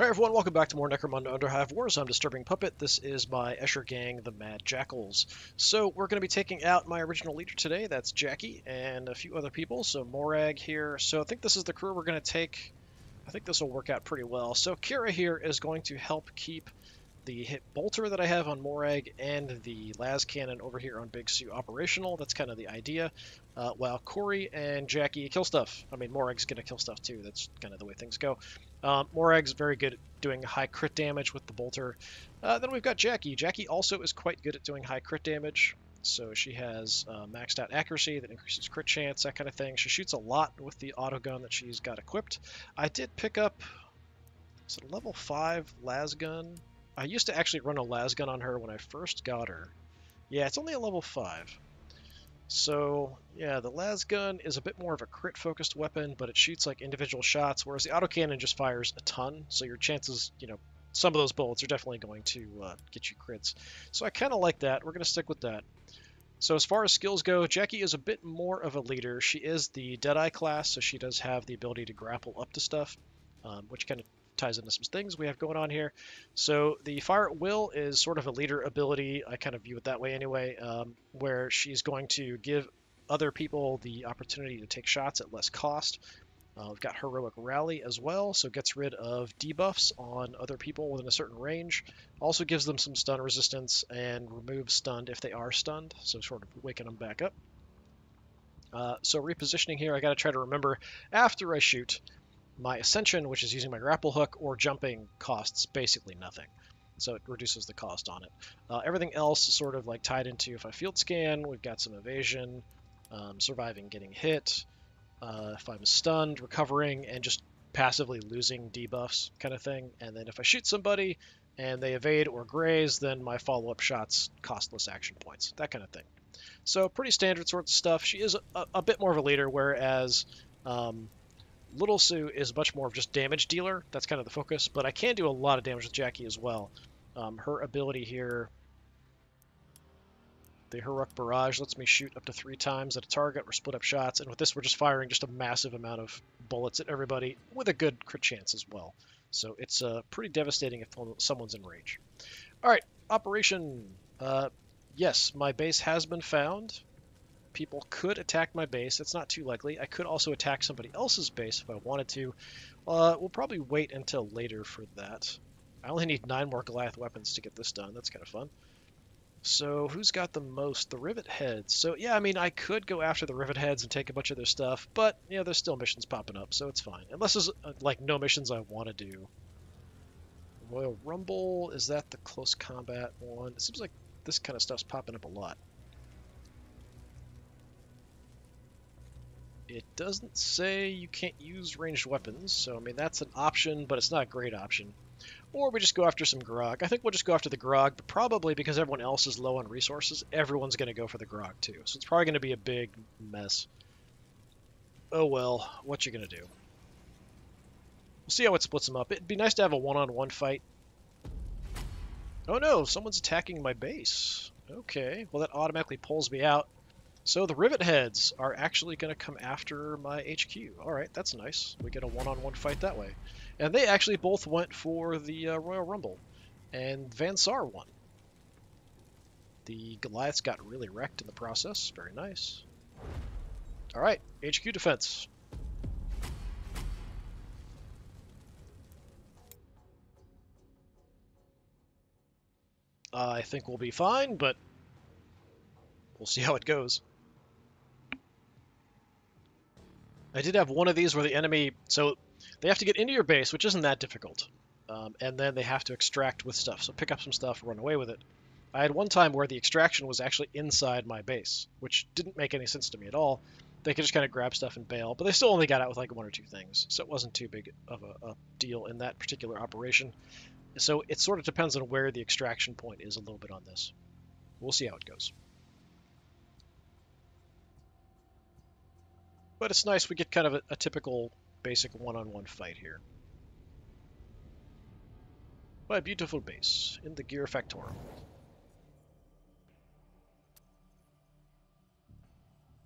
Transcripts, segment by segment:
Alright everyone, welcome back to more Necromunda Underhive Wars. I'm DisturbingPuppet. This is my Escher gang, the Mad Jackals. So we're going to be taking out my original leader today, that's Jackie, and a few other people. So Morag here. So I think this is the crew we're going to take. I think this will work out pretty well. So Kira here is going to help keep the hit bolter that I have on Morag and the las cannon over here on Big Sue operational. That's kind of the idea. While Corey and Jackie kill stuff. I mean, Morag's going to kill stuff too. That's kind of the way things go. Morag's very good at doing high crit damage with the bolter. Then we've got Jackie. Jackie also is quite good at doing high crit damage. So she has maxed out accuracy that increases crit chance, that kind of thing. She shoots a lot with the auto gun that she's got equipped. I did pick up, is it a level 5 las gun? I used to actually run a las gun on her when I first got her. Yeah, it's only a level 5. So, yeah, the las gun is a bit more of a crit-focused weapon, but it shoots like individual shots, whereas the autocannon just fires a ton, so your chances, some of those bullets are definitely going to get you crits. So I kind of like that. We're going to stick with that. So as far as skills go, Jackie is a bit more of a leader. She is the Deadeye class, so she does have the ability to grapple up to stuff, which kind of ties into some things we have going on here. So the Fire at Will is sort of a leader ability. I kind of view it that way anyway, where she's going to give other people the opportunity to take shots at less cost. We've got Heroic Rally as well, so gets rid of debuffs on other people within a certain range. Also gives them some stun resistance and removes stunned if they are stunned, so sort of waking them back up. So repositioning here, I got to try to remember after I shoot. My Ascension, which is using my grapple hook, or jumping costs basically nothing. So it reduces the cost on it. Everything else is sort of like tied into if I field scan, we've got some evasion, surviving getting hit, if I'm stunned, recovering, and just passively losing debuffs kind of thing. And then if I shoot somebody and they evade or graze, then my follow-up shots cost less action points, that kind of thing. So pretty standard sorts of stuff. She is a bit more of a leader, whereas Little Sue is much more of just damage dealer. That's kind of the focus, but I can do a lot of damage with Jackie as well. Her ability here, the Heroic Barrage, lets me shoot up to 3 times at a target or split up shots, and with this we're just firing just a massive amount of bullets at everybody with a good crit chance as well. So it's pretty devastating if someone's in range. Alright, operation. Yes, my base has been found. People could attack my base. It's not too likely. I could also attack somebody else's base if I wanted to. We'll probably wait until later for that. I only need 9 more Goliath weapons to get this done. That's kind of fun. So who's got the most? The Rivet Heads. So yeah, I mean, I could go after the Rivet Heads and take a bunch of their stuff, but yeah, there's still missions popping up, so it's fine. Unless there's like no missions I want to do. Royal Rumble, is that the close combat one? It seems like this kind of stuff's popping up a lot. It doesn't say you can't use ranged weapons, so I mean that's an option, but it's not a great option. Or we just go after some grog. I think we'll just go after the grog, but probably because everyone else is low on resources, everyone's going to go for the grog too. So it's probably going to be a big mess. Oh well, what you going to do? We'll see how it splits them up. It'd be nice to have a one-on-one fight. Oh no, someone's attacking my base. Okay, well that automatically pulls me out. So the Rivet Heads are actually going to come after my HQ. Alright, that's nice. We get a one-on-one fight that way. And they actually both went for the Royal Rumble. And Van Sar won. The Goliaths got really wrecked in the process. Very nice. Alright, HQ defense. I think we'll be fine, but we'll see how it goes. I did have one of these where the enemy, so they have to get into your base, which isn't that difficult, and then they have to extract with stuff. So pick up some stuff, run away with it. I had one time where the extraction was actually inside my base, which didn't make any sense to me at all. They could just kind of grab stuff and bail, but they still only got out with like 1 or 2 things, so it wasn't too big of a deal in that particular operation. So it sort of depends on where the extraction point is a little bit on this. We'll see how it goes. But it's nice we get kind of a typical basic one-on-one fight here. By a beautiful base in the Gear Factorum.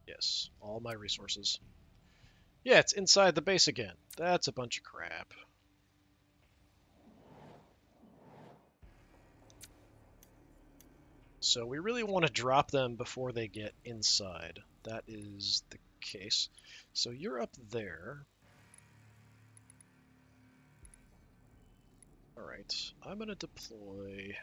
Yes, all my resources. Yeah, it's inside the base again. That's a bunch of crap. So we really want to drop them before they get inside. That is the case. So you're up there. Alright, I'm going to deploy...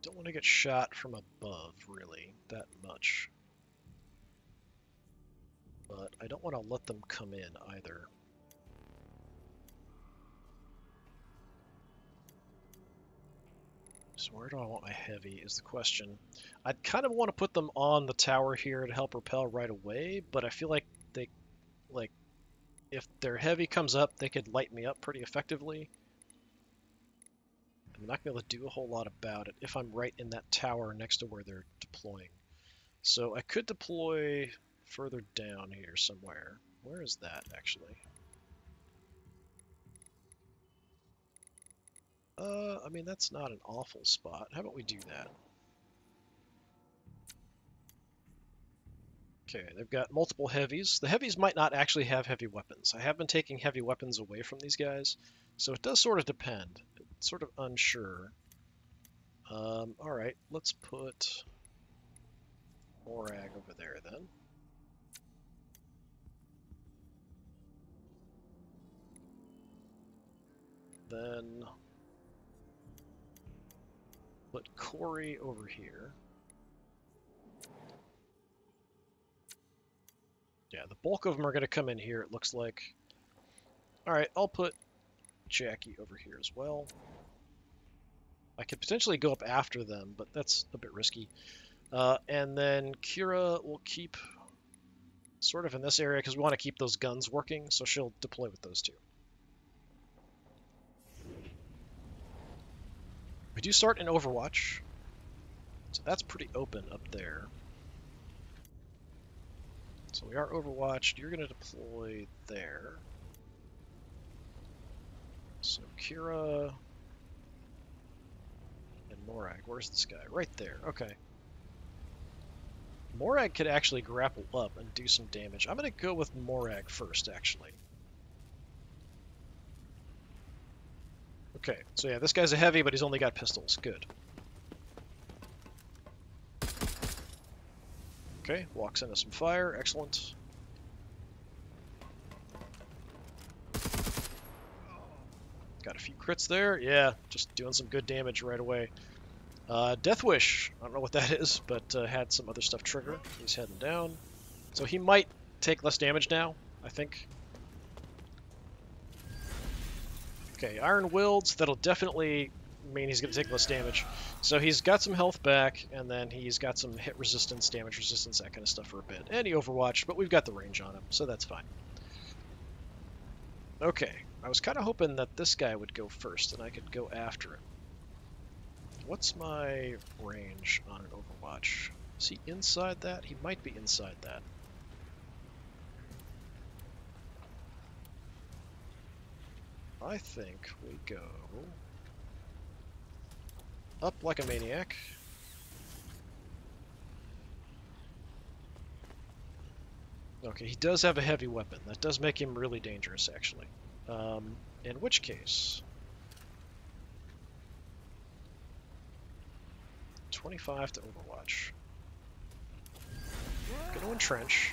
Don't want to get shot from above, really, that much. But I don't want to let them come in, either. So where do I want my heavy is the question. I'd kind of want to put them on the tower here to help repel right away, but I feel like they, like, if their heavy comes up, they could light me up pretty effectively. I'm not going to be able to do a whole lot about it if I'm right in that tower next to where they're deploying. So I could deploy further down here somewhere. Where is that, actually? I mean, that's not an awful spot. How about we do that? Okay, they've got multiple heavies. The heavies might not actually have heavy weapons. I have been taking heavy weapons away from these guys, so it does sort of depend. It's sort of unsure. Alright, let's put Morag over there then. Then put Corey over here. Yeah, the bulk of them are going to come in here, it looks like. Alright, I'll put Jackie over here as well. I could potentially go up after them, but that's a bit risky. And then Kira will keep sort of in this area because we want to keep those guns working, so she'll deploy with those two. We do start in Overwatch, so that's pretty open up there. So we are Overwatched. You're going to deploy there. So Kira and Morag. Where's this guy? Right there. Okay. Morag could actually grapple up and do some damage. I'm going to go with Morag first, actually. Okay, so yeah, this guy's a heavy, but he's only got pistols. Good. Okay, walks into some fire. Excellent. Got a few crits there. Yeah, just doing some good damage right away. Death Wish. I don't know what that is, but had some other stuff trigger. He's heading down. So he might take less damage now, I think. Okay, Iron Wilds. That'll definitely mean he's going to take less damage. So he's got some health back, and then he's got some hit resistance, damage resistance, that kind of stuff for a bit. And he overwatched, but we've got the range on him, so that's fine. Okay, I was kind of hoping that this guy would go first, and I could go after him. What's my range on an Overwatch? Is he inside that? He might be inside that. I think we go up like a maniac. Okay, he does have a heavy weapon. That does make him really dangerous, actually. In which case... 25 to Overwatch. Gonna entrench.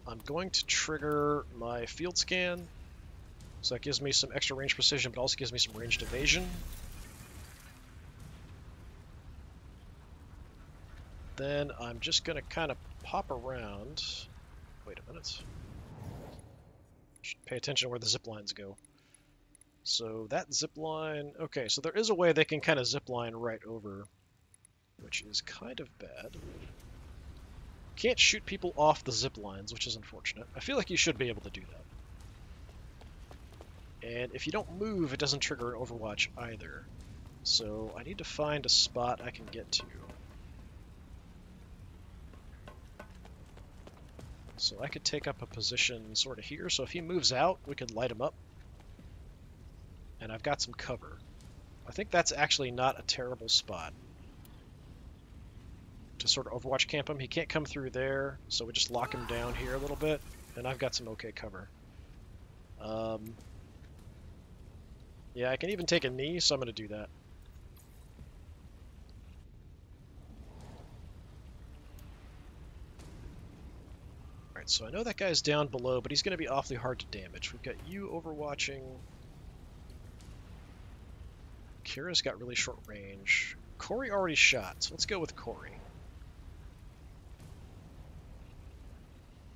I'm going to trigger my field scan. So that gives me some extra range precision, but also gives me some ranged evasion. Then I'm just going to kind of pop around. Wait a minute. Should pay attention to where the zip lines go. So that zip line... Okay, so there is a way they can kind of zip line right over, which is kind of bad. Can't shoot people off the zip lines, which is unfortunate. I feel like you should be able to do that. And if you don't move, it doesn't trigger an Overwatch either. So I need to find a spot I can get to. So I could take up a position sort of here, so if he moves out, we could light him up. And I've got some cover. I think that's actually not a terrible spot. to sort of Overwatch camp him. He can't come through there, so we just lock him down here a little bit, and I've got some okay cover. Yeah, I can even take a knee, so I'm going to do that. Alright, so I know that guy's down below, but he's going to be awfully hard to damage. We've got you overwatching. Kira's got really short range. Corey already shot, so let's go with Corey.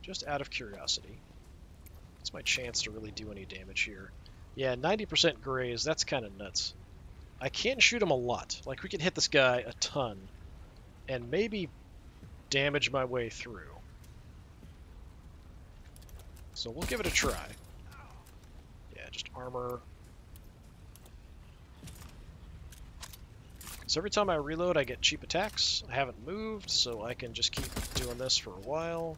Just out of curiosity. It's my chance to really do any damage here. Yeah, 90% graze, that's kind of nuts. I can shoot him a lot. Like, we can hit this guy a ton, and maybe damage my way through. So we'll give it a try. Yeah, just armor. So every time I reload, I get cheap attacks. I haven't moved, so I can just keep doing this for a while.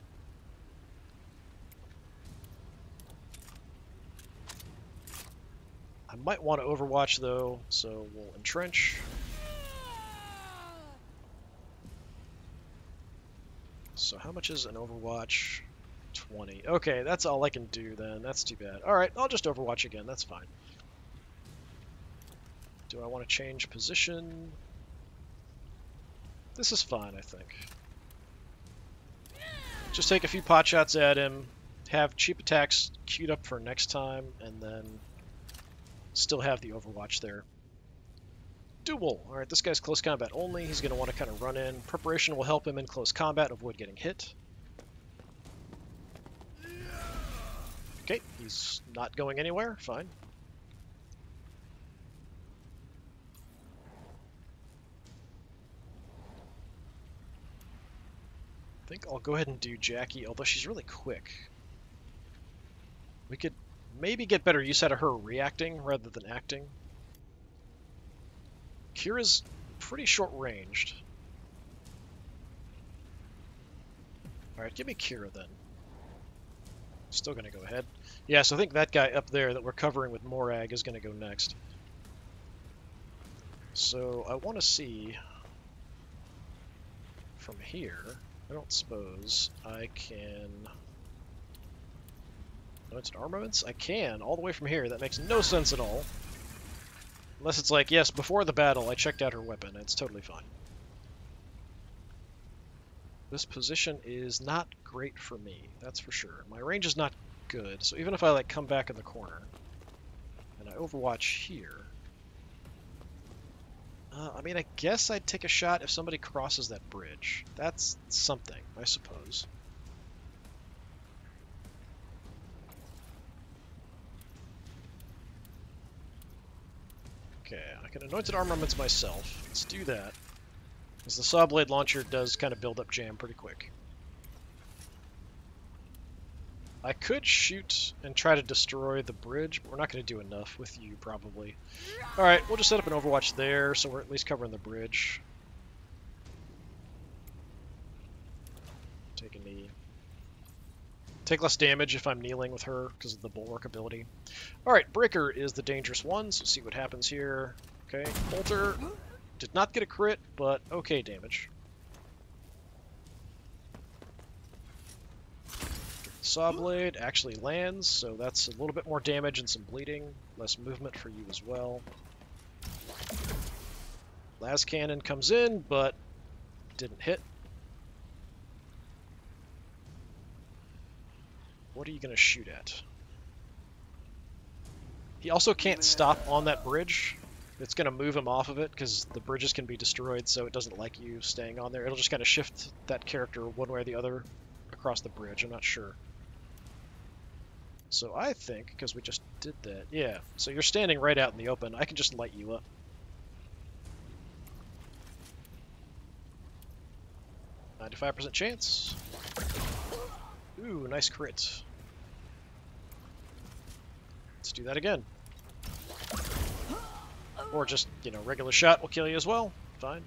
I might want to Overwatch, though, so we'll entrench. So how much is an Overwatch? 20. Okay, that's all I can do then. That's too bad. Alright, I'll just Overwatch again. That's fine. Do I want to change position? This is fine, I think. Just take a few pot shots at him, have cheap attacks queued up for next time, and then still have the Overwatch there. Duel. Alright, this guy's close combat only. He's going to want to kind of run in. Preparation will help him in close combat, avoid getting hit. Okay, he's not going anywhere. Fine. I think I'll go ahead and do Jackie, although she's really quick. We could maybe get better use out of her reacting rather than acting. Kira's pretty short-ranged. Alright, give me Kira then. Still going to go ahead. Yeah, so I think that guy up there that we're covering with Morag is going to go next. So I want to see from here. I don't suppose I can... Oh, it's armaments? I can, all the way from here. That makes no sense at all. Unless it's like, yes, before the battle, I checked out her weapon. It's totally fine. This position is not great for me, that's for sure. My range is not good, so even if I like come back in the corner and I Overwatch here, I mean, I guess I'd take a shot if somebody crosses that bridge. That's something, I suppose. Okay, I can Anointed Armaments myself. Let's do that. Because the Saw Blade Launcher does kind of build up jam pretty quick. I could shoot and try to destroy the bridge, but we're not going to do enough with you, probably. Alright, we'll just set up an Overwatch there, so we're at least covering the bridge. Take a knee. Take less damage if I'm kneeling with her, because of the Bulwark ability. Alright, Breaker is the dangerous one, so see what happens here. Okay, Bolter. Did not get a crit, but okay damage. Saw Blade actually lands, so that's a little bit more damage and some bleeding. Less movement for you as well. Las Cannon comes in, but didn't hit. What are you going to shoot at? He also can't stop on that bridge. It's going to move him off of it because the bridges can be destroyed, so it doesn't like you staying on there. It'll just kind of shift that character one way or the other across the bridge. I'm not sure. So I think, because we just did that, yeah. So you're standing right out in the open. I can just light you up. %95 chance. Ooh, nice crit. Let's do that again. Or just, regular shot will kill you as well. Fine.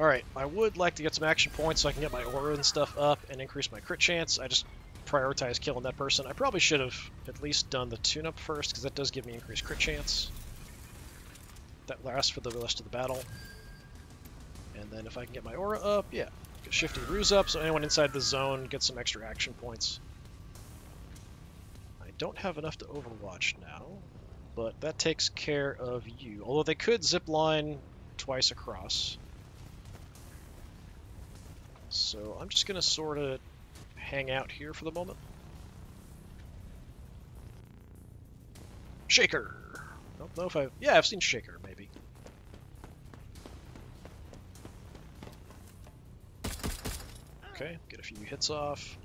Alright, I would like to get some action points so I can get my aura and stuff up and increase my crit chance. I just prioritize killing that person. I probably should have at least done the tune-up first, because that does give me increased crit chance. That lasts for the rest of the battle. And then if I can get my aura up, yeah. Get Shifty Ruse up, so anyone inside the zone gets some extra action points. I don't have enough to Overwatch now, but that takes care of you. Although they could zipline twice across. So I'm just going to sort of hang out here for the moment. Shaker! I don't know if I've... Yeah, I've seen Shaker, maybe. Okay, get a few hits off.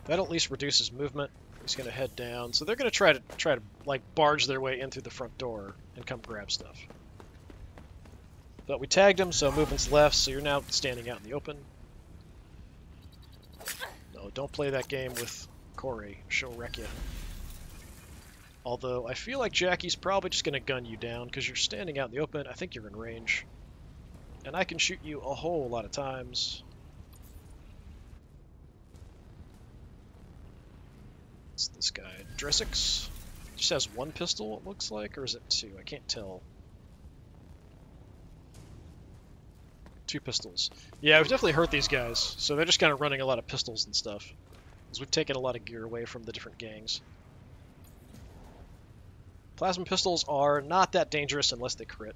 That at least reduces movement. He's going to head down. So they're going to try to like barge their way in through the front door and come grab stuff. But we tagged him, so movement's left, so you're now standing out in the open. No, don't play that game with Corey. She'll wreck you. Although, I feel like Jackie's probably just going to gun you down, because you're standing out in the open. I think you're in range. And I can shoot you a whole lot of times. It's this guy, Dressix. Just has one pistol, it looks like, or is it two? I can't tell. Two pistols. Yeah, we've definitely hurt these guys, so they're just kind of running a lot of pistols and stuff. Because we've taken a lot of gear away from the different gangs. Plasma pistols are not that dangerous unless they crit.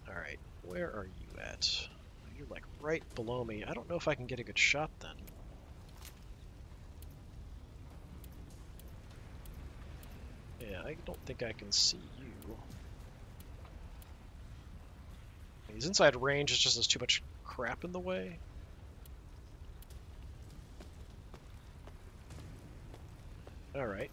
Alright, where are you at? You're like right below me. I don't know if I can get a good shot then. Yeah, I don't think I can see you. He's inside range, it's just there's too much crap in the way. Alright.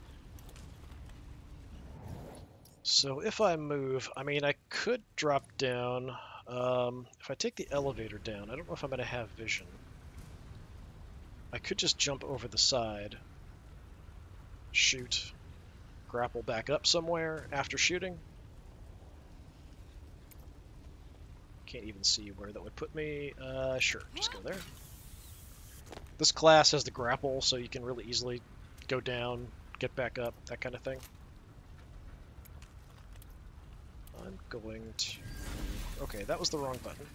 So if I move, I mean, I could drop down. If I take the elevator down, I don't know if I'm going to have vision. I could just jump over the side, shoot, grapple back up somewhere after shooting. Can't even see where that would put me. Sure, just go there. This class has the grapple, so you can really easily go down, get back up, that kind of thing. I'm going to... Okay, that was the wrong button.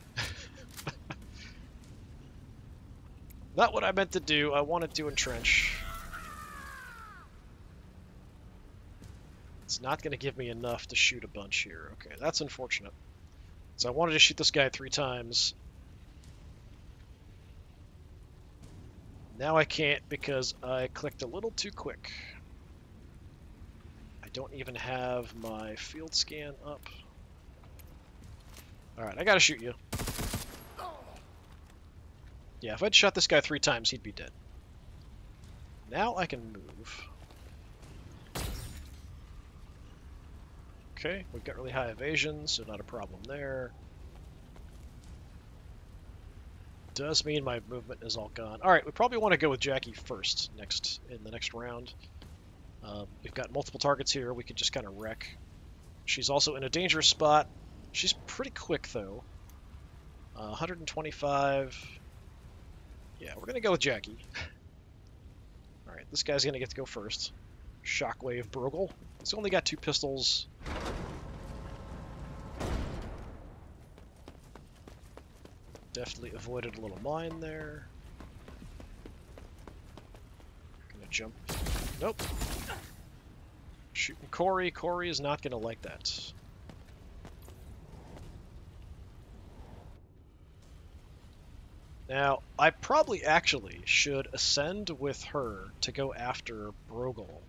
Not what I meant to do. I wanted to entrench. It's not going to give me enough to shoot a bunch here. Okay, that's unfortunate. So I wanted to shoot this guy 3 times. Now I can't because I clicked a little too quick. I don't even have my field scan up. Alright, I gotta shoot you. Yeah, if I'd shot this guy 3 times, he'd be dead. Now I can move. Okay, we've got really high evasion, so not a problem there. Does mean my movement is all gone. Alright, we probably want to go with Jackie first in the next round. We've got multiple targets here, we could just kind of wreck. She's also in a dangerous spot. She's pretty quick, though. 125. Yeah, we're going to go with Jackie. Alright, this guy's going to get to go first. Shockwave Brogle. He's only got 2 pistols. Definitely avoided a little mine there. Gonna jump. Nope. Shooting Corey. Corey is not gonna like that. Now, I probably actually should ascend with her to go after Brogle.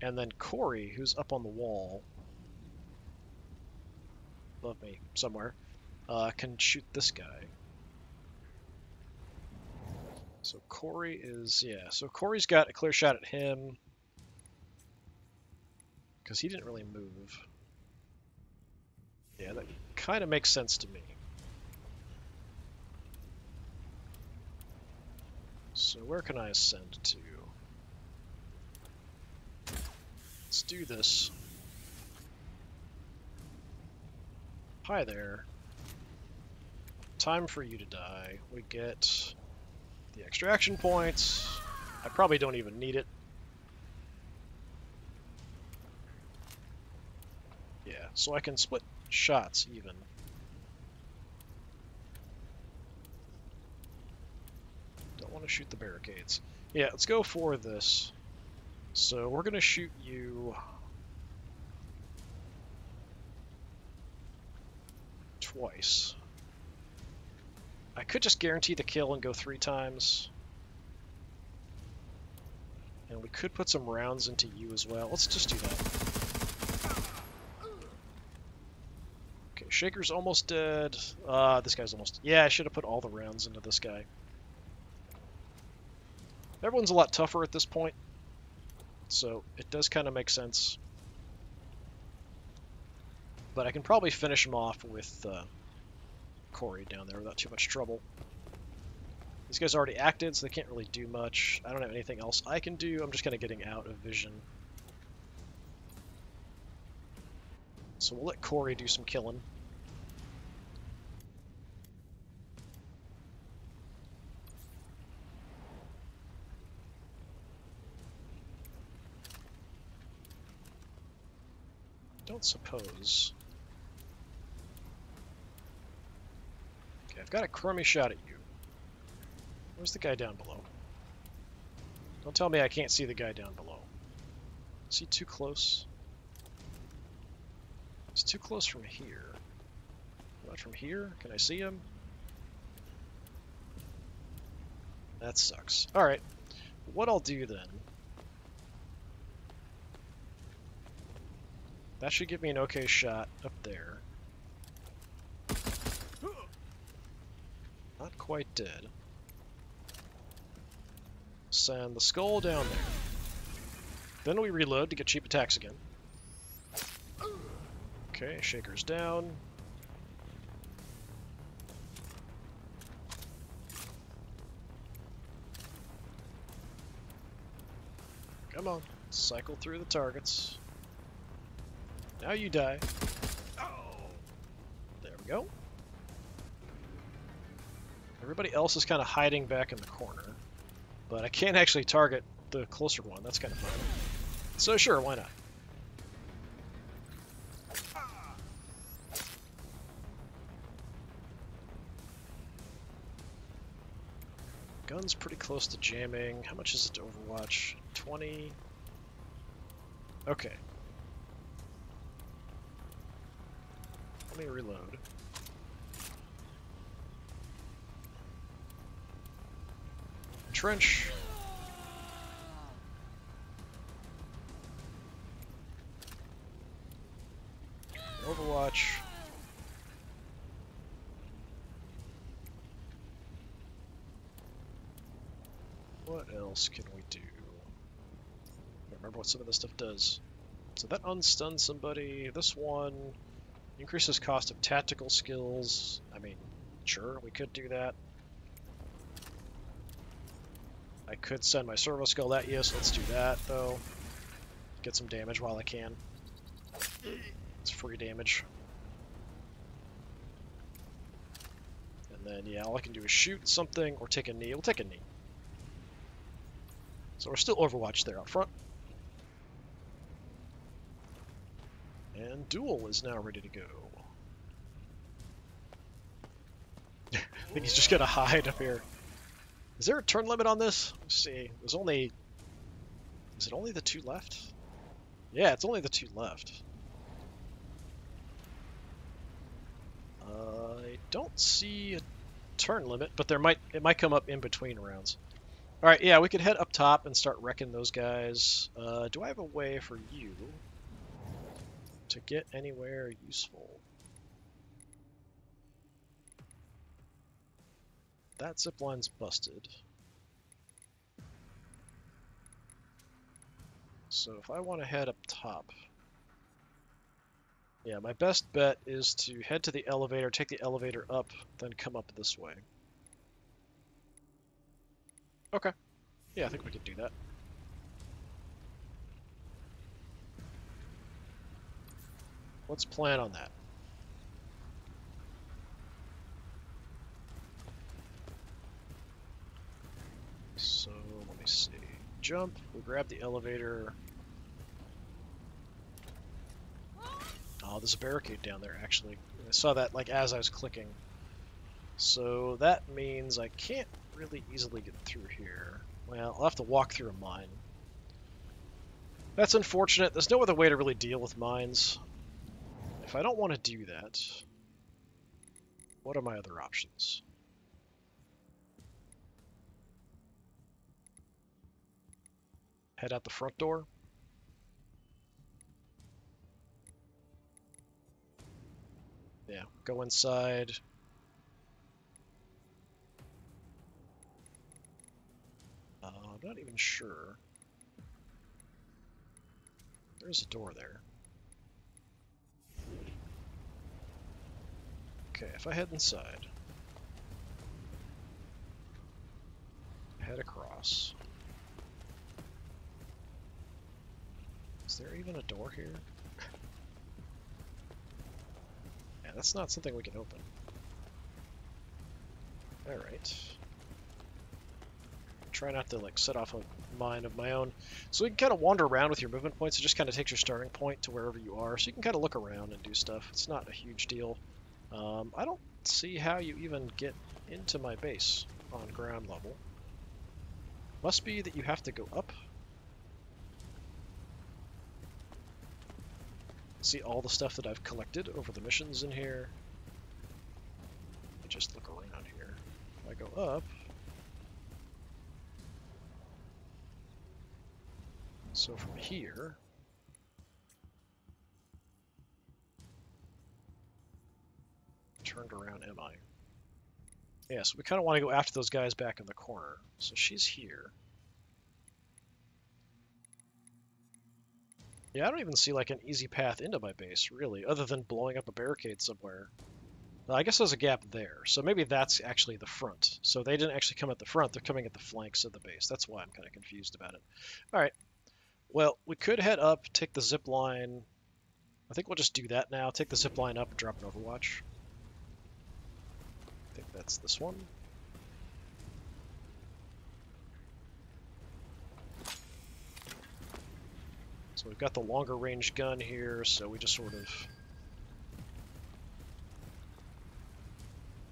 And then Corey, who's up on the wall, above me somewhere, can shoot this guy. So Corey is, yeah, so Corey's got a clear shot at him, because he didn't really move. Yeah, that kind of makes sense to me. So where can I ascend to? Let's do this. Hi there. Time for you to die. We get the extraction points. I probably don't even need it. Yeah, so I can split shots even. Don't want to shoot the barricades. Yeah, let's go for this. So we're going to shoot you twice. I could just guarantee the kill and go 3 times. And we could put some rounds into you as well. Let's just do that. Okay, Shaker's almost dead. This guy's almost... Yeah, I should have put all the rounds into this guy. Everyone's a lot tougher at this point, so it does kind of make sense. But I can probably finish him off with Corey down there without too much trouble. These guys already acted, so they can't really do much. I don't have anything else I can do. I'm just kind of getting out of vision. So we'll let Corey do some killing. Don't suppose. Okay, I've got a crummy shot at you. Where's the guy down below? Don't tell me I can't see the guy down below. Is he too close? He's too close from here. Not from here? Can I see him? That sucks. Alright. What I'll do then... That should give me an okay shot up there. Not quite dead. Send the skull down there. Then we reload to get cheap attacks again. Okay, Shaker's down. Come on, cycle through the targets. Now you die. There we go. Everybody else is kind of hiding back in the corner. But I can't actually target the closer one. That's kind of fun. So sure, why not? Gun's pretty close to jamming. How much is it to Overwatch? 20? Okay. Let me reload. Trench. Overwatch. What else can we do? I don't remember what some of this stuff does. So that unstuns somebody. This one increases cost of tactical skills. I mean, sure, we could do that. I could send my servo skull at you, so let's do that, though. Get some damage while I can. It's free damage. And then, yeah, all I can do is shoot something or take a knee. We'll take a knee. So we're still Overwatch there out front. And Duel is now ready to go. I think he's just gonna hide up here. Is there a turn limit on this? Let's see. There's only... Is it only the 2 left? Yeah, it's only the 2 left. I don't see a turn limit, but it might come up in between rounds. Alright, yeah, we could head up top and start wrecking those guys. Do I have a way for you to get anywhere useful? That zipline's busted. So if I want to head up top... Yeah, my best bet is to head to the elevator, take the elevator up, then come up this way. Okay. Yeah, I think we could do that. Let's plan on that. So, let me see. Jump, we grab the elevator. Oh, there's a barricade down there, actually. I saw that like as I was clicking. So that means I can't really easily get through here. Well, I'll have to walk through a mine. That's unfortunate. There's no other way to really deal with mines. If I don't want to do that, what are my other options? Head out the front door. Yeah, go inside. I'm not even sure. There's a door there. Okay, if I head inside, head across. Is there even a door here? Yeah, that's not something we can open. Alright. Try not to like set off a mine of my own. So you can kind of wander around with your movement points. It just kind of takes your starting point to wherever you are. So you can kind of look around and do stuff. It's not a huge deal. I don't see how you even get into my base on ground level. Must be that you have to go up. See all the stuff that I've collected over the missions in here. Let me just look around here. If I go up... So from here... Turned around am I? Yeah, so we kind of want to go after those guys back in the corner. So she's here. Yeah, I don't even see like an easy path into my base, really, other than blowing up a barricade somewhere. Well, I guess there's a gap there, so maybe that's actually the front. So they didn't actually come at the front, they're coming at the flanks of the base. That's why I'm kind of confused about it. Alright, well, we could head up, take the zip line. I think we'll just do that now. Take the zip line up and drop an overwatch. I think that's this one. So we've got the longer range gun here, so we just sort of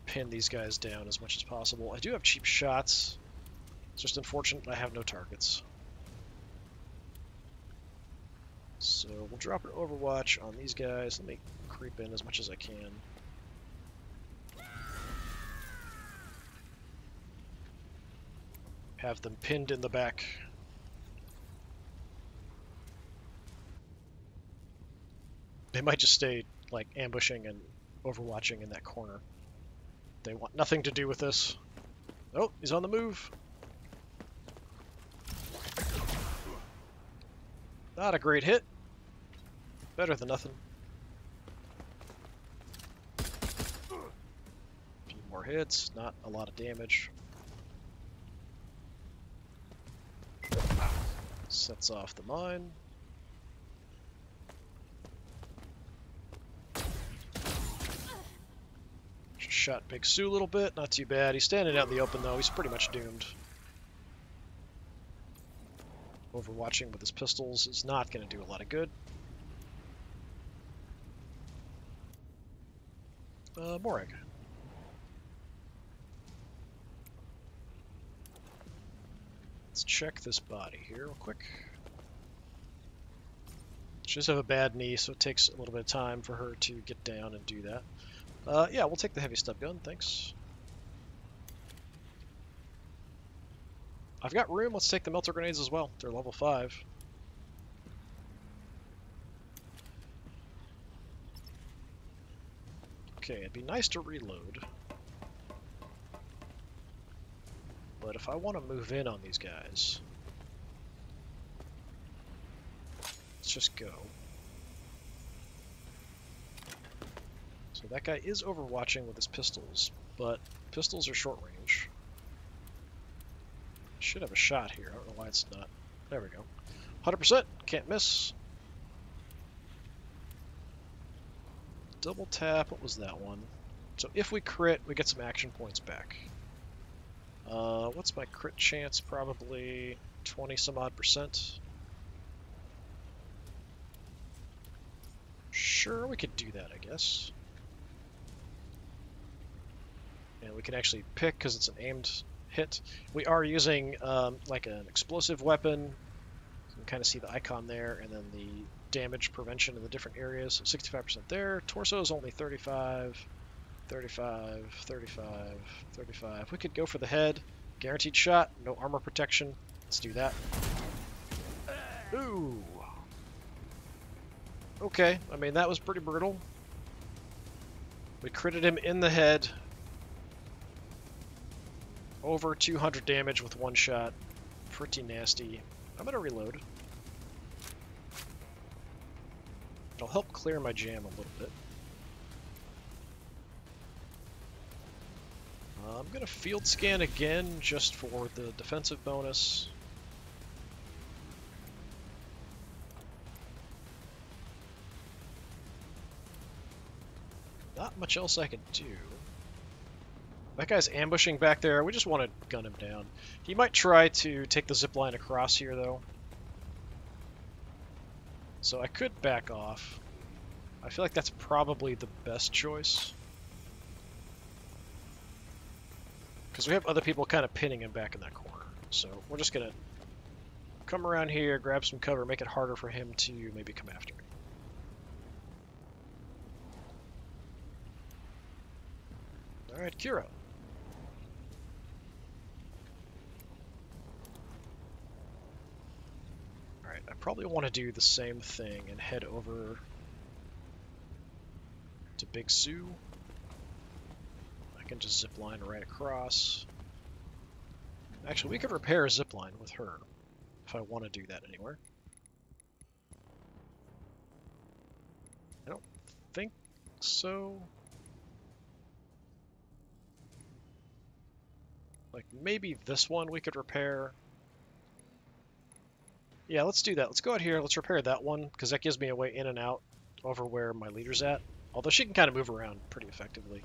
pin these guys down as much as possible. I do have cheap shots. It's just unfortunate I have no targets. So we'll drop an overwatch on these guys. Let me creep in as much as I can. Have them pinned in the back. They might just stay like ambushing and overwatching in that corner. They want nothing to do with this. Oh, he's on the move. Not a great hit. Better than nothing. A few more hits, not a lot of damage. Sets off the mine. Shot Big Sue a little bit, not too bad. He's standing out in the open though, he's pretty much doomed. Overwatching with his pistols is not going to do a lot of good. Morag. Let's check this body here real quick. She does have a bad knee, so it takes a little bit of time for her to get down and do that. Yeah, we'll take the heavy stub gun, thanks. I've got room, let's take the melter grenades as well. They're level 5. Okay, it'd be nice to reload. But if I want to move in on these guys, let's just go. So that guy is overwatching with his pistols, but pistols are short range. Should have a shot here. I don't know why it's not. There we go. 100%. Can't miss. Double tap. What was that one? So if we crit, we get some action points back. What's my crit chance? Probably 20 some odd %. Sure, we could do that, I guess. And we can actually pick because it's an aimed hit. We are using like an explosive weapon. You can kind of see the icon there, and then the damage prevention in the different areas. So 65% there. Torso is only 35, 35, 35, 35. We could go for the head. Guaranteed shot, no armor protection. Let's do that. Ooh. Okay, I mean, that was pretty brutal. We critted him in the head. Over 200 damage with one shot. Pretty nasty. I'm gonna reload. It'll help clear my jam a little bit. I'm gonna field scan again just for the defensive bonus. Not much else I can do. That guy's ambushing back there. We just want to gun him down. He might try to take the zip line across here, though. So I could back off. I feel like that's probably the best choice. Because we have other people kind of pinning him back in that corner. So we're just going to come around here, grab some cover, make it harder for him to maybe come after me. Alright, Kira. Alright, I probably want to do the same thing and head over to Big Sue. I can just zip line right across. Actually, we could repair a zip line with her if I want to do that anywhere. I don't think so. Like, maybe this one we could repair. Yeah, let's do that. Let's go out here. Let's repair that one, because that gives me a way in and out over where my leader's at. Although she can kind of move around pretty effectively.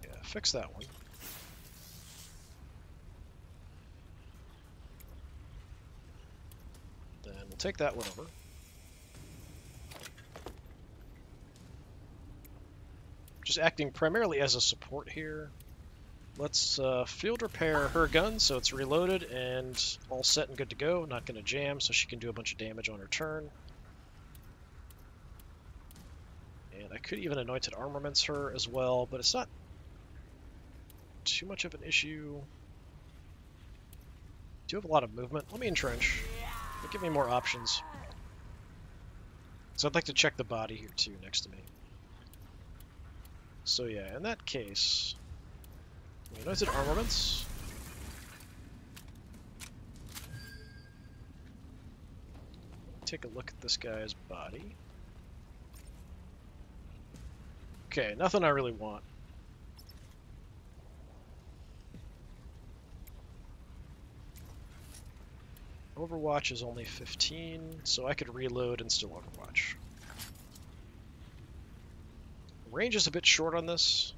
Yeah, fix that one. Then we'll take that one over. Just acting primarily as a support here. Let's field repair her gun so it's reloaded and all set and good to go. Not going to jam, so she can do a bunch of damage on her turn. And I could even anointed armaments her as well, but it's not too much of an issue. Do have a lot of movement. Let me entrench. But give me more options. So I'd like to check the body here too next to me. So yeah, in that case, anointed armaments. Take a look at this guy's body. Okay, nothing I really want. Overwatch is only 15, so I could reload and still Overwatch. Range is a bit short on this.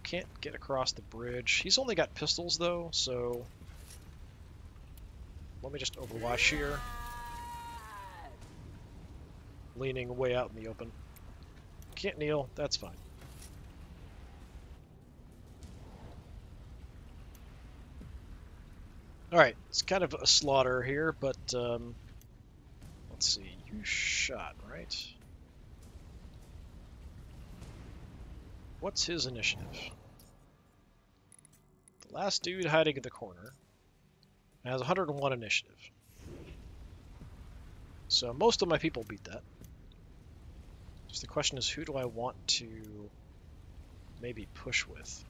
Can't get across the bridge. He's only got pistols though, so let me just Overwatch here. Leaning way out in the open. Can't kneel, that's fine. Alright, it's kind of a slaughter here, but let's see, you shot, right? What's his initiative? The last dude hiding in the corner has 101 initiative. So most of my people beat that. Just the question is, who do I want to maybe push with?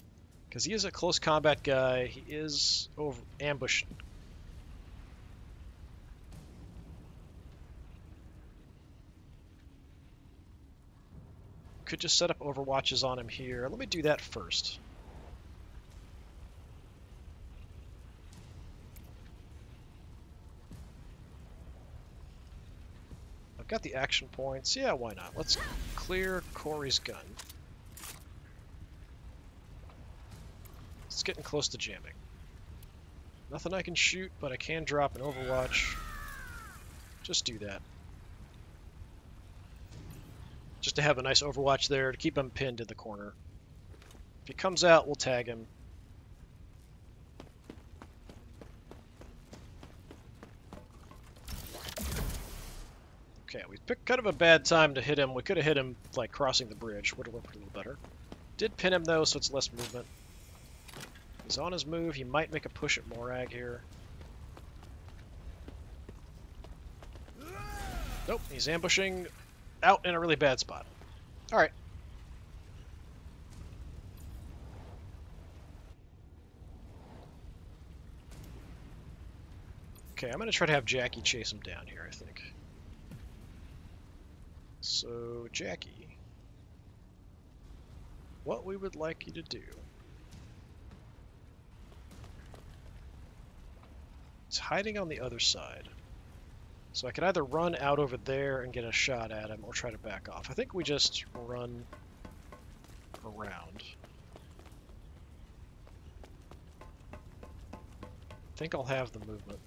Because he is a close combat guy. He is ambushed. Could just set up overwatches on him here. Let me do that first. Got the action points. Yeah, why not? Let's clear Corey's gun. It's getting close to jamming. Nothing I can shoot, but I can drop an Overwatch. Just do that. Just to have a nice Overwatch there to keep him pinned in the corner. If he comes out, we'll tag him. Okay, we picked kind of a bad time to hit him. We could have hit him, like, crossing the bridge. Would have worked a little better. Did pin him, though, so it's less movement. He's on his move. He might make a push at Morag here. Nope, he's ambushing out in a really bad spot. Alright. Okay, I'm going to try to have Jackie chase him down here, I think. So, Jackie, what we would like you to do is hiding on the other side. So I could either run out over there and get a shot at him or try to back off. I think we just run around. I think I'll have the movement.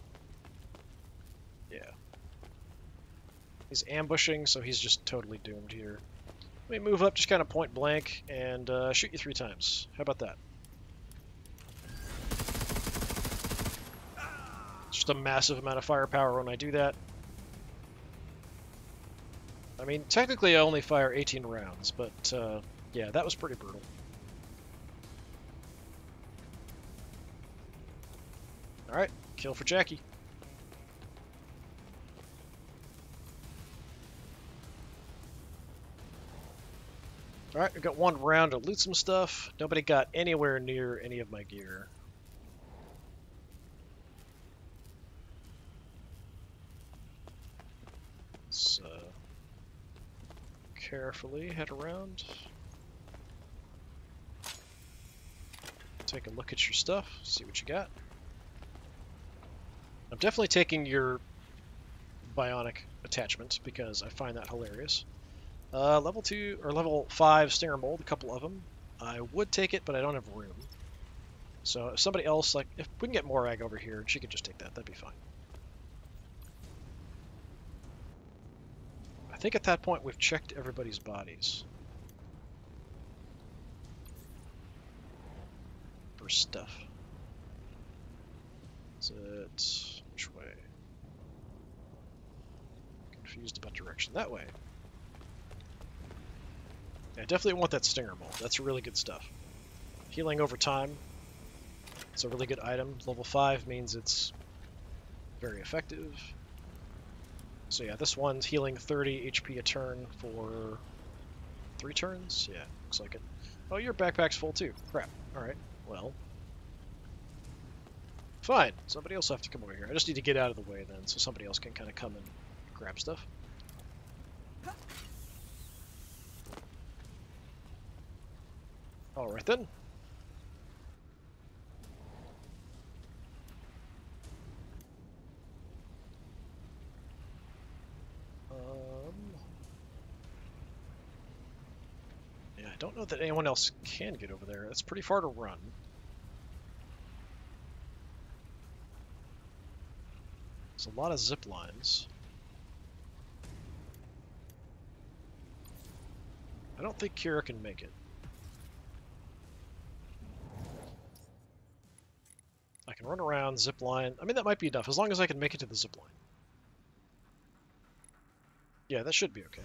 Yeah. He's ambushing, so he's just totally doomed here. Let me move up just kind of point blank and shoot you 3 times. How about that? Just a massive amount of firepower when I do that. I mean, technically I only fire 18 rounds, but yeah, that was pretty brutal. Alright, kill for Jackie. Alright, we got 1 round to loot some stuff. Nobody got anywhere near any of my gear. So, carefully head around. Take a look at your stuff, see what you got. I'm definitely taking your bionic attachment because I find that hilarious. Level 2 or level 5 Stinger Mold, a couple of them. I would take it, but I don't have room. So if somebody else, like, if we can get Morag over here, she could just take that, that'd be fine. I think at that point we've checked everybody's bodies. For stuff. Is it... which way? Confused about direction. That way. Yeah, I definitely want that Stinger Mold. That's really good stuff. Healing over time. It's a really good item. Level 5 means it's very effective. So yeah, this one's healing 30 HP a turn for 3 turns? Yeah, looks like it. Oh, your backpack's full too. Crap. Alright, well. Fine. Somebody else will have to come over here. I just need to get out of the way then, so somebody else can kind of come and grab stuff. Alright then. Yeah, I don't know that anyone else can get over there. That's pretty far to run. There's a lot of zip lines. I don't think Kira can make it. I can run around, zip line. I mean, that might be enough, as long as I can make it to the zip line. Yeah, that should be okay.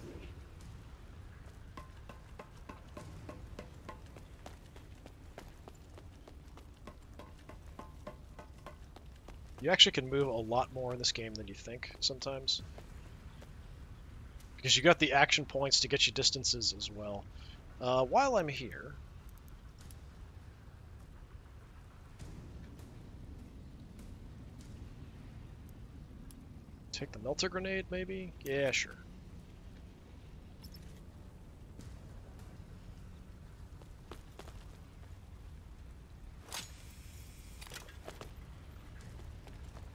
You actually can move a lot more in this game than you think, sometimes. Because you got the action points to get you distances as well. While I'm here... Take the melter grenade, maybe? Yeah, sure.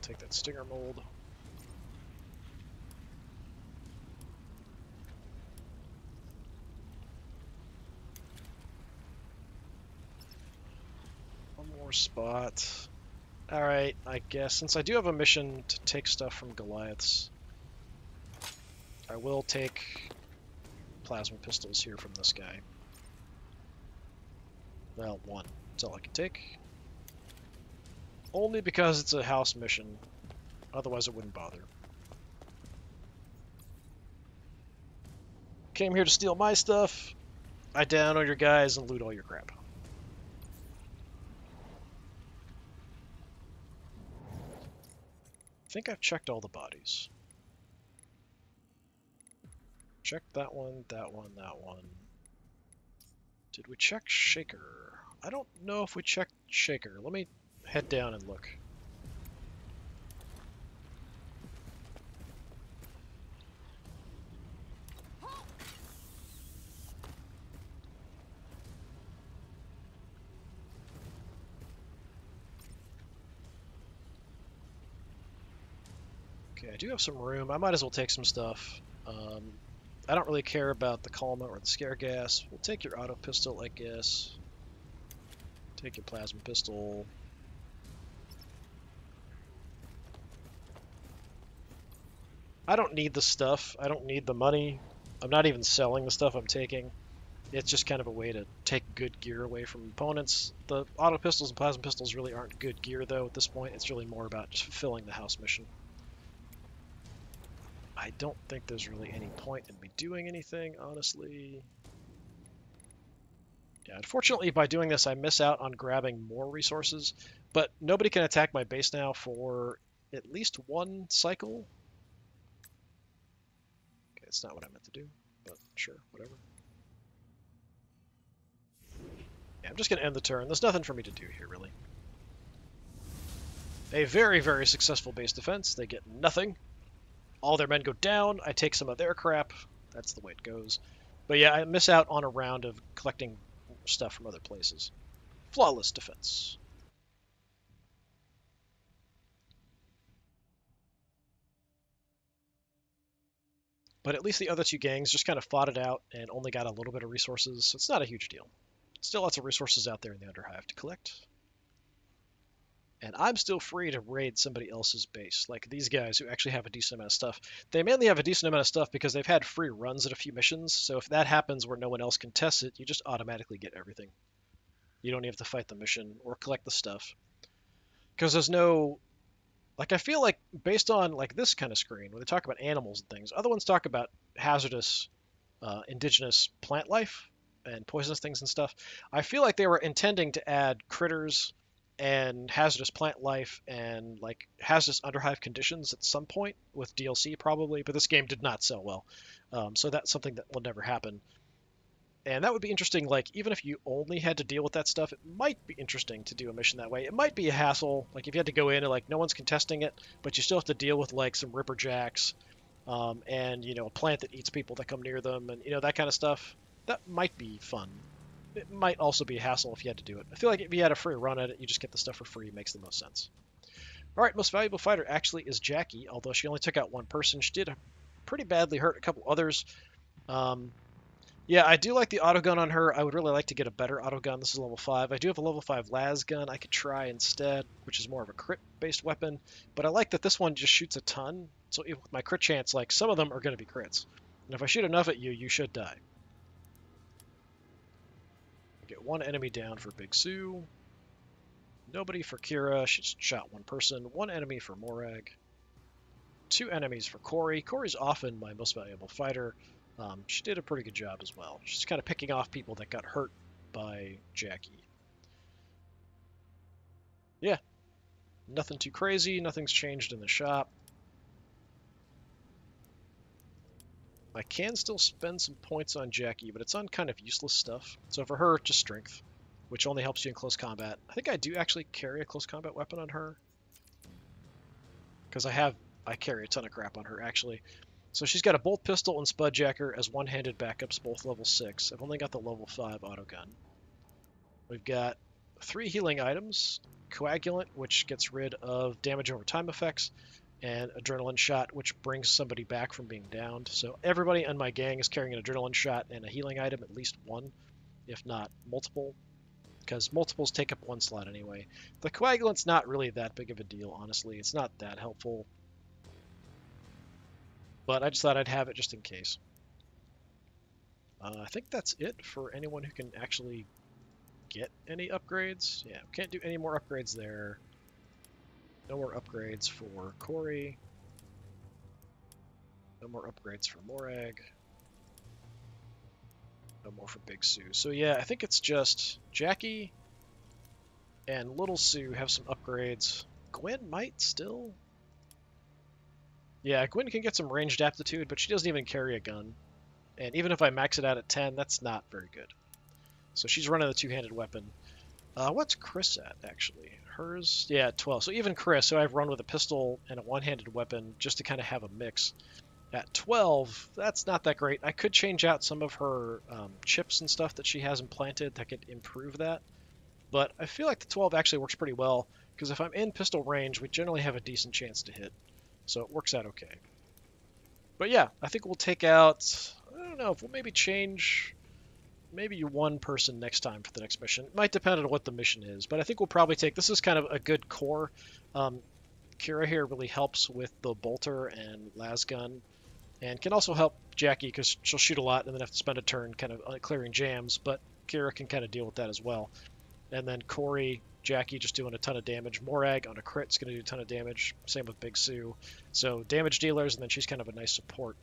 Take that Stinger Mold. spot. Alright, I guess since I do have a mission to take stuff from Goliaths, I will take plasma pistols here from this guy. Well, one. That's all I can take. Only because it's a house mission. Otherwise, I wouldn't bother. Came here to steal my stuff. I down all your guys and loot all your crap. I think I've checked all the bodies. Checked that one, that one, that one. Did we check Shaker? I don't know if we checked Shaker. Let me head down and look. Okay, I do have some room. I might as well take some stuff. I don't really care about the Calma or the Scare Gas. We'll take your auto pistol, I guess. Take your plasma pistol. I don't need the stuff. I don't need the money. I'm not even selling the stuff I'm taking. It's just kind of a way to take good gear away from opponents. The auto pistols and plasma pistols really aren't good gear, though, at this point. It's really more about just fulfilling the house mission. I don't think there's really any point in me doing anything, honestly. Yeah, unfortunately, by doing this, I miss out on grabbing more resources, but nobody can attack my base now for at least one cycle. Okay, it's not what I meant to do, but sure, whatever. Yeah, I'm just going to end the turn. There's nothing for me to do here, really. A very, very successful base defense. They get nothing. All their men go down. I take some of their crap. That's the way it goes. But yeah, I miss out on a round of collecting stuff from other places. Flawless defense. But at least the other two gangs just kind of fought it out and only got a little bit of resources, so it's not a huge deal. Still lots of resources out there in the Underhive to collect. And I'm still free to raid somebody else's base, like these guys who actually have a decent amount of stuff. They mainly have a decent amount of stuff because they've had free runs at a few missions, so if that happens where no one else contests it, you just automatically get everything. You don't even have to fight the mission or collect the stuff. Because there's no... Like, I feel like, based on, like, this kind of screen, when they talk about animals and things, other ones talk about hazardous, indigenous plant life and poisonous things and stuff. I feel like they were intending to add critters and hazardous plant life and like hazardous underhive conditions at some point with DLC probably, but this game did not sell well. So that's something that will never happen. And that would be interesting, like, even if you only had to deal with that stuff, it might be interesting to do a mission that way. It might be a hassle, like if you had to go in and like no one's contesting it, but you still have to deal with like some ripperjacks, and you know, a plant that eats people that come near them, and you know, that kind of stuff. That might be fun. It might also be a hassle if you had to do it. I feel like if you had a free run at it, you just get the stuff for free. It makes the most sense. All right, most valuable fighter actually is Jackie, although she only took out one person. She did pretty badly hurt a couple others. Yeah, I do like the autogun on her. I would really like to get a better autogun. This is level 5. I do have a level 5 las gun I could try instead, which is more of a crit-based weapon. But I like that this one just shoots a ton. So with my crit chance, like, some of them are going to be crits. And if I shoot enough at you, you should die. Get one enemy down for Big Sue. Nobody for Kira. She just shot one person. One enemy for Morag. Two enemies for Corey. Corey's often my most valuable fighter. She did a pretty good job as well. She's kind of picking off people that got hurt by Jackie. Yeah. Nothing too crazy. Nothing's changed in the shop. I can still spend some points on Jackie, but it's on kind of useless stuff. So for her, just strength, which only helps you in close combat. I think I do actually carry a close combat weapon on her. Because I carry a ton of crap on her, actually. So she's got a bolt pistol and spudjacker as one-handed backups, both level 6. I've only got the level 5 autogun. We've got 3 healing items. Coagulant, which gets rid of damage over time effects, and adrenaline shot, which brings somebody back from being downed. So everybody in my gang is carrying an adrenaline shot and a healing item, at least one, if not multiple. because multiples take up one slot anyway. The coagulant's not really that big of a deal, honestly. It's not that helpful. But I just thought I'd have it just in case. I think that's it for anyone who can actually get any upgrades. Yeah, can't do any more upgrades there. No more upgrades for Corey. No more upgrades for Morag. No more for Big Sue. So yeah, I think it's just Jackie and Little Sue have some upgrades. Gwen might still. Yeah, Gwen can get some ranged aptitude, but she doesn't even carry a gun. And even if I max it out at 10, that's not very good. So she's running the two-handed weapon. What's Chris at, actually? Hers? Yeah, 12. So even Chris, so I've run with a pistol and a one-handed weapon just to kind of have a mix. At 12, that's not that great. I could change out some of her chips and stuff that she has implanted that could improve that. But I feel like the 12 actually works pretty well, because if I'm in pistol range, we generally have a decent chance to hit. So it works out okay. But yeah, I think we'll take out, I don't know, if we'll maybe change maybe one person next time for the next mission. It might depend on what the mission is, but I think we'll probably take, this is kind of a good core. Kira here really helps with the bolter and lasgun, and can also help Jackie because she'll shoot a lot and then have to spend a turn kind of clearing jams, but Kira can kind of deal with that as well. And then Corey, Jackie just doing a ton of damage. Morag on a crit is going to do a ton of damage. Same with Big Sue. So damage dealers, and then she's kind of a nice support.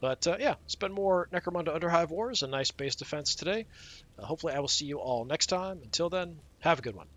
But yeah, it's been more Necromunda Underhive Wars, a nice base defense today. Hopefully I will see you all next time. Until then, have a good one.